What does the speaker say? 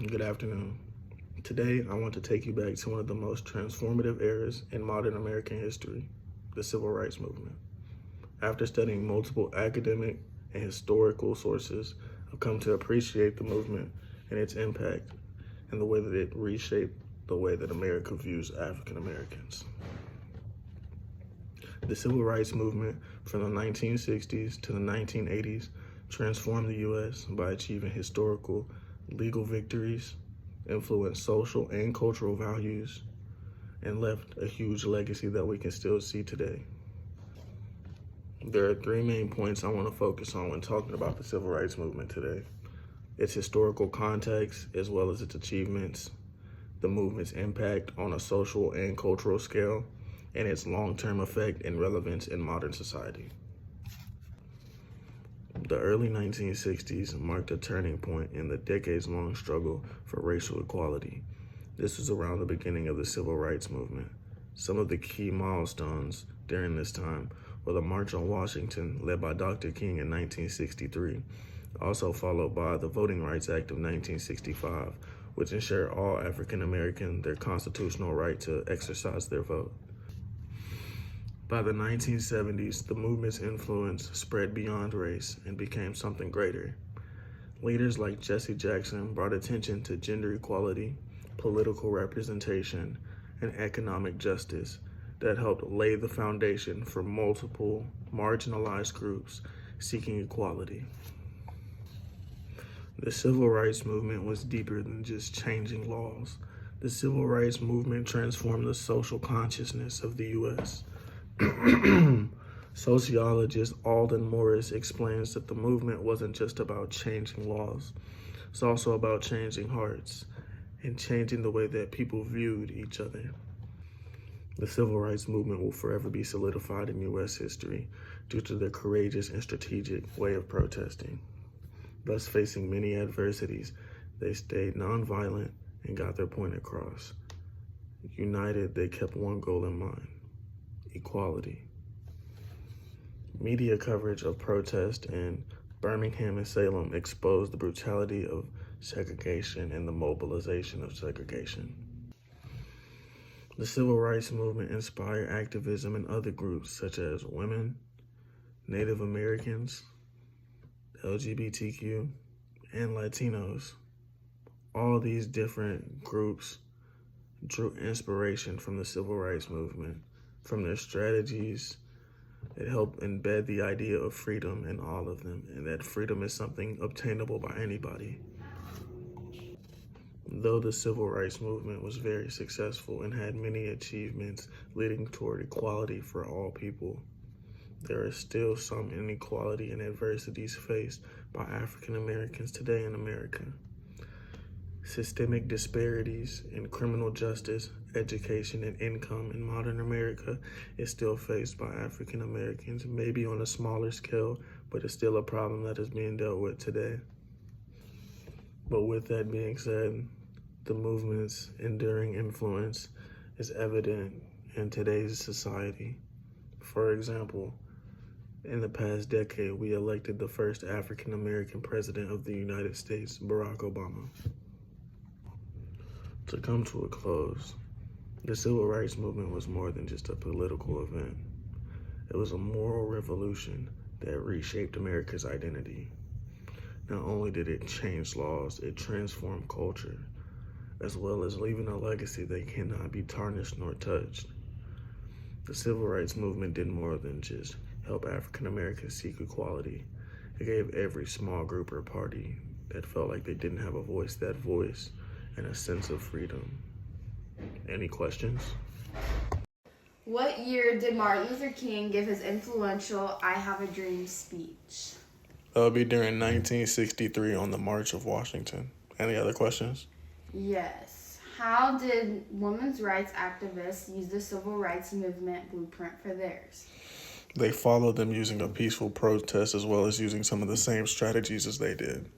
Good afternoon. Today, I want to take you back to one of the most transformative eras in modern American history, the Civil Rights Movement. After studying multiple academic and historical sources, I've come to appreciate the movement and its impact and the way that it reshaped the way that America views African Americans. The Civil Rights Movement from the 1960s to the 1980s transformed the U.S. by achieving historical legal victories, influenced social and cultural values, and left a huge legacy that we can still see today. There are three main points I want to focus on when talking about the Civil Rights Movement today: its historical context, as well as its achievements, the movement's impact on a social and cultural scale, and its long-term effect and relevance in modern society. The early 1960s marked a turning point in the decades-long struggle for racial equality. This was around the beginning of the Civil Rights Movement. Some of the key milestones during this time were the March on Washington, led by Dr. King in 1963, also followed by the Voting Rights Act of 1965, which ensured all African Americans their constitutional right to exercise their vote. By the 1970s, the movement's influence spread beyond race and became something greater. Leaders like Jesse Jackson brought attention to gender equality, political representation, and economic justice that helped lay the foundation for multiple marginalized groups seeking equality. The Civil Rights Movement was deeper than just changing laws. The Civil Rights Movement transformed the social consciousness of the U.S. Sociologist Alden Morris explains that the movement wasn't just about changing laws. It's also about changing hearts and changing the way that people viewed each other. The Civil Rights Movement will forever be solidified in U.S. history due to their courageous and strategic way of protesting. Thus, facing many adversities, they stayed nonviolent and got their point across. United, they kept one goal in mind: equality. Media coverage of protest in Birmingham and Salem exposed the brutality of segregation and the mobilization of segregation. The Civil Rights Movement inspired activism in other groups such as women, Native Americans, LGBTQ, and Latinos. All these different groups drew inspiration from the Civil Rights Movement. From their strategies, it helped embed the idea of freedom in all of them, and that freedom is something obtainable by anybody. Though the Civil Rights Movement was very successful and had many achievements leading toward equality for all people, there is still some inequality and adversities faced by African Americans today in America. Systemic disparities in criminal justice, education, and income in modern America is still faced by African Americans, maybe on a smaller scale, but it's still a problem that is being dealt with today. But with that being said, the movement's enduring influence is evident in today's society. For example, in the past decade, we elected the first African American president of the United States, Barack Obama. To come to a close, the Civil Rights Movement was more than just a political event. It was a moral revolution that reshaped America's identity. Not only did it change laws, it transformed culture, as well as leaving a legacy that cannot be tarnished nor touched. The Civil Rights Movement did more than just help African Americans seek equality. It gave every small group or party that felt like they didn't have a voice that voice and a sense of freedom. Any questions? What year did Martin Luther King give his influential "I Have a Dream" speech? That'll be during 1963 on the March of Washington. Any other questions? Yes. How did women's rights activists use the Civil Rights Movement blueprint for theirs? They followed them using a peaceful protest as well as using some of the same strategies as they did.